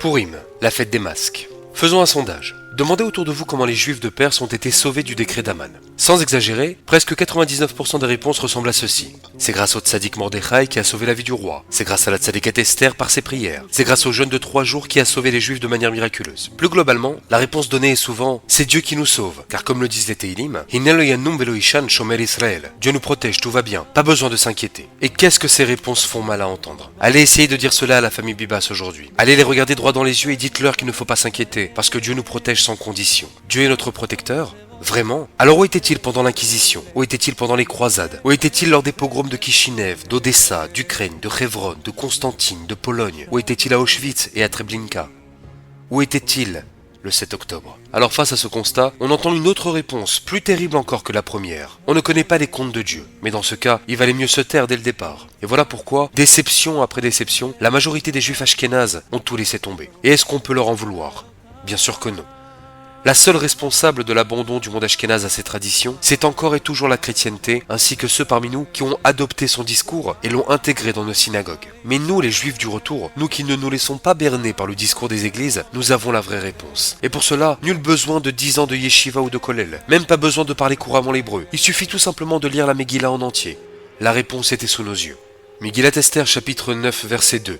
Purim, la fête des masques. Faisons un sondage. Demandez autour de vous comment les juifs de Perse ont été sauvés du décret d'Aman. Sans exagérer, presque 99% des réponses ressemblent à ceci. C'est grâce au tzaddik Mordechai qui a sauvé la vie du roi. C'est grâce à la tzaddikat Esther par ses prières. C'est grâce au jeûne de 3 jours qui a sauvé les juifs de manière miraculeuse. Plus globalement, la réponse donnée est souvent « c'est Dieu qui nous sauve ». Car comme le disent les Teilim, « Hinel lo yanum velo ishan shomer Israël ». Dieu nous protège, tout va bien, pas besoin de s'inquiéter. Et qu'est-ce que ces réponses font mal à entendre? Allez essayer de dire cela à la famille Bibas aujourd'hui. Allez les regarder droit dans les yeux et dites-leur qu'il ne faut pas s'inquiéter, parce que Dieu nous protège sans condition. Dieu est notre protecteur? Vraiment? Alors où était-il pendant l'Inquisition? Où était-il pendant les croisades? Où était-il lors des pogroms de Kishinev, d'Odessa, d'Ukraine, de Hévron, de Constantine, de Pologne? Où était-il à Auschwitz et à Treblinka? Où était-il le 7 octobre? Alors face à ce constat, on entend une autre réponse, plus terrible encore que la première. On ne connaît pas les comptes de Dieu, mais dans ce cas, il valait mieux se taire dès le départ. Et voilà pourquoi, déception après déception, la majorité des juifs ashkénazes ont tout laissé tomber. Et est-ce qu'on peut leur en vouloir? Bien sûr que non. La seule responsable de l'abandon du monde ashkénaze à ses traditions, c'est encore et toujours la chrétienté, ainsi que ceux parmi nous qui ont adopté son discours et l'ont intégré dans nos synagogues. Mais nous, les juifs du retour, nous qui ne nous laissons pas berner par le discours des églises, nous avons la vraie réponse. Et pour cela, nul besoin de 10 ans de yeshiva ou de kollel, même pas besoin de parler couramment l'hébreu. Il suffit tout simplement de lire la Megillah en entier. La réponse était sous nos yeux. Megillat Esther chapitre 9 verset 2.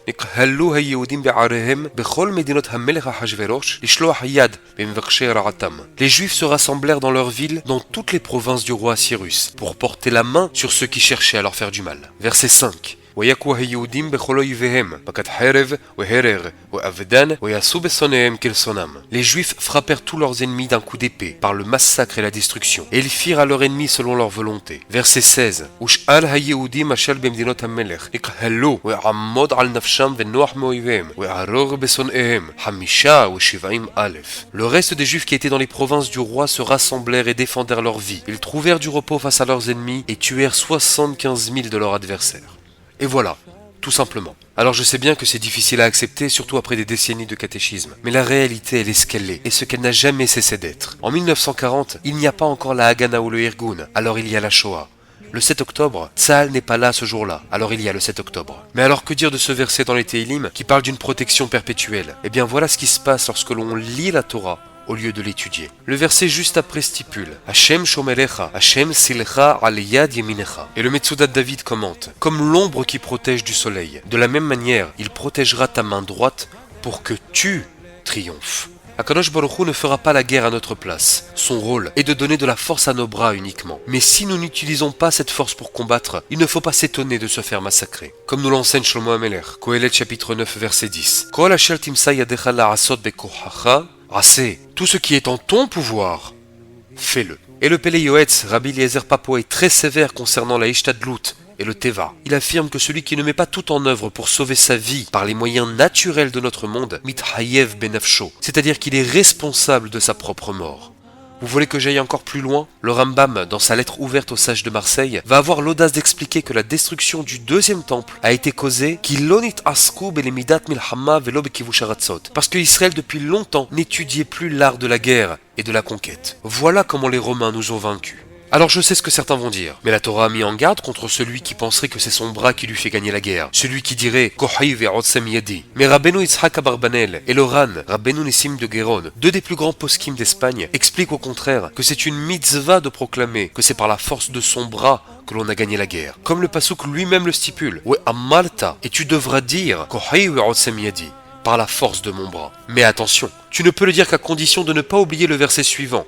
Les Juifs se rassemblèrent dans leur ville dans toutes les provinces du roi Cyrus pour porter la main sur ceux qui cherchaient à leur faire du mal. Verset 5. Les Juifs frappèrent tous leurs ennemis d'un coup d'épée, par le massacre et la destruction, et ils firent à leur ennemi selon leur volonté. Verset 16. Le reste des Juifs qui étaient dans les provinces du roi se rassemblèrent et défendèrent leur vie. Ils trouvèrent du repos face à leurs ennemis et tuèrent 75 000 de leurs adversaires. Et voilà, tout simplement. Alors je sais bien que c'est difficile à accepter, surtout après des décennies de catéchisme. Mais la réalité, elle est ce qu'elle est, et ce qu'elle n'a jamais cessé d'être. En 1940, il n'y a pas encore la Haganah ou le Irgun, alors il y a la Shoah. Le 7 octobre, Tsahal n'est pas là ce jour-là, alors il y a le 7 octobre. Mais alors que dire de ce verset dans les Teilim qui parle d'une protection perpétuelle? Eh bien voilà ce qui se passe lorsque l'on lit la Torah au lieu de l'étudier. Le verset juste après stipule Hashem shomerecha, Hashem silcha al yad yeminecha. Et le Metsudat David commente comme l'ombre qui protège du soleil. De la même manière, il protégera ta main droite pour que tu triomphes. Akadosh Baruch Hu ne fera pas la guerre à notre place. Son rôle est de donner de la force à nos bras uniquement. Mais si nous n'utilisons pas cette force pour combattre, il ne faut pas s'étonner de se faire massacrer. Comme nous l'enseigne Shlomo Ameler, Kohelet chapitre 9 verset 10. Kol asher timsa yadecha la'asot bekochacha, assez. Tout ce qui est en ton pouvoir, fais-le. Et le Pélé Yoetz, Rabbi Eliezer Papo, est très sévère concernant la Ishtadlut et le Teva. Il affirme que celui qui ne met pas tout en œuvre pour sauver sa vie par les moyens naturels de notre monde, mithayev benafsho, c'est-à-dire qu'il est responsable de sa propre mort. Vous voulez que j'aille encore plus loin? Le Rambam, dans sa lettre ouverte aux sages de Marseille, va avoir l'audace d'expliquer que la destruction du deuxième temple a été causée parce que Israël depuis longtemps n'étudiait plus l'art de la guerre et de la conquête. Voilà comment les Romains nous ont vaincus. Alors je sais ce que certains vont dire, mais la Torah a mis en garde contre celui qui penserait que c'est son bras qui lui fait gagner la guerre, celui qui dirait Kohay ve'otsem yadi. Mais Rabbeinu Yitzhak Abarbanel et le Ran, Rabbeinu Nissim de Guéron, deux des plus grands poskim d'Espagne, expliquent au contraire que c'est une mitzvah de proclamer que c'est par la force de son bras que l'on a gagné la guerre. Comme le Pasuk lui-même le stipule, Ouais Amalta, et tu devras dire Kohay ve'otsem yadi, par la force de mon bras. Mais attention, tu ne peux le dire qu'à condition de ne pas oublier le verset suivant.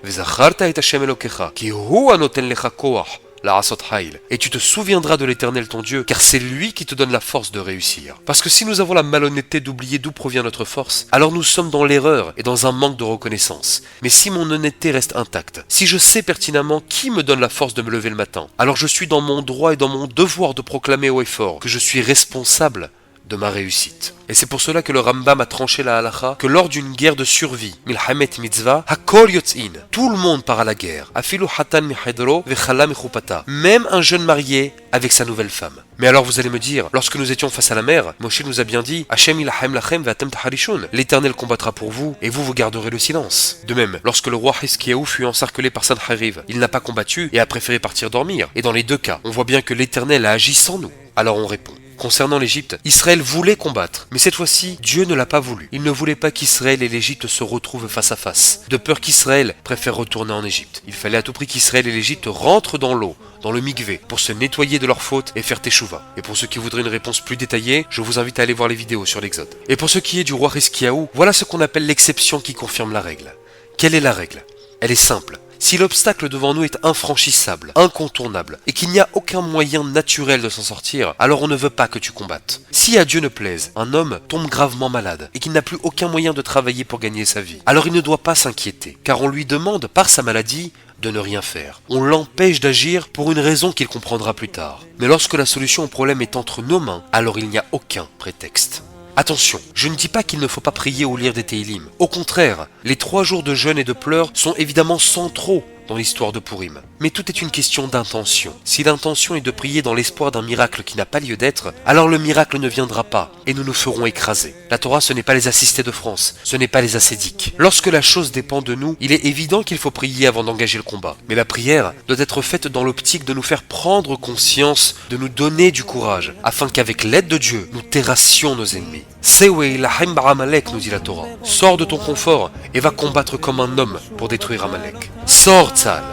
Et tu te souviendras de l'Éternel ton Dieu, car c'est lui qui te donne la force de réussir. Parce que si nous avons la malhonnêteté d'oublier d'où provient notre force, alors nous sommes dans l'erreur et dans un manque de reconnaissance. Mais si mon honnêteté reste intacte, si je sais pertinemment qui me donne la force de me lever le matin, alors je suis dans mon droit et dans mon devoir de proclamer haut et fort que je suis responsable de ma réussite. Et c'est pour cela que le Rambam a tranché la halakha que lors d'une guerre de survie, milhamet mitzvah, hakol yotzin, tout le monde part à la guerre, afilu hatan mihedro vechala michupata, même un jeune marié avec sa nouvelle femme. Mais alors vous allez me dire, lorsque nous étions face à la mer, Moshe nous a bien dit, Hashem ilahem lachem ve'atem taharishun, l'Éternel combattra pour vous et vous garderez le silence. De même, lorsque le roi Hiskiaou fut encerclé par Sancheriv, il n'a pas combattu et a préféré partir dormir. Et dans les deux cas, on voit bien que l'Éternel a agi sans nous. Alors on répond, Concernant l'Égypte, Israël voulait combattre, mais cette fois-ci, Dieu ne l'a pas voulu. Il ne voulait pas qu'Israël et l'Égypte se retrouvent face à face, de peur qu'Israël préfère retourner en Égypte. Il fallait à tout prix qu'Israël et l'Égypte rentrent dans l'eau, dans le mikvé, pour se nettoyer de leurs fautes et faire teshuva. Et pour ceux qui voudraient une réponse plus détaillée, je vous invite à aller voir les vidéos sur l'Exode. Et pour ce qui est du roi Hiskiaou, voilà ce qu'on appelle l'exception qui confirme la règle. Quelle est la règle? Elle est simple. Si l'obstacle devant nous est infranchissable, incontournable, et qu'il n'y a aucun moyen naturel de s'en sortir, alors on ne veut pas que tu combattes. Si à Dieu ne plaise, un homme tombe gravement malade, et qu'il n'a plus aucun moyen de travailler pour gagner sa vie, alors il ne doit pas s'inquiéter, car on lui demande, par sa maladie, de ne rien faire. On l'empêche d'agir pour une raison qu'il comprendra plus tard. Mais lorsque la solution au problème est entre nos mains, alors il n'y a aucun prétexte. Attention, je ne dis pas qu'il ne faut pas prier ou lire des Teilim. Au contraire, les 3 jours de jeûne et de pleurs sont évidemment centraux dans l'histoire de Purim. Mais tout est une question d'intention. Si l'intention est de prier dans l'espoir d'un miracle qui n'a pas lieu d'être, alors le miracle ne viendra pas et nous nous ferons écraser. La Torah, ce n'est pas les assistés de France, ce n'est pas les ascédiques. Lorsque la chose dépend de nous, il est évident qu'il faut prier avant d'engager le combat. Mais la prière doit être faite dans l'optique de nous faire prendre conscience, de nous donner du courage, afin qu'avec l'aide de Dieu, nous terrassions nos ennemis. Sewei lahim ba'amalek, nous dit la Torah. Sors de ton confort et va combattre comme un homme pour détruire Amalek. Sors, Tzal,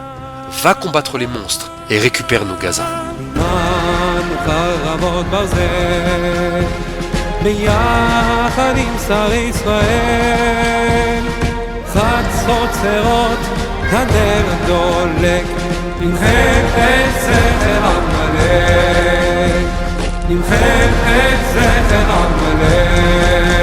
va combattre les monstres et récupère nos Gaza. ביחד עם שר ישראל חצות צרות הנר דולק נמחק את זכר עמלק נמחק את זכר עמלק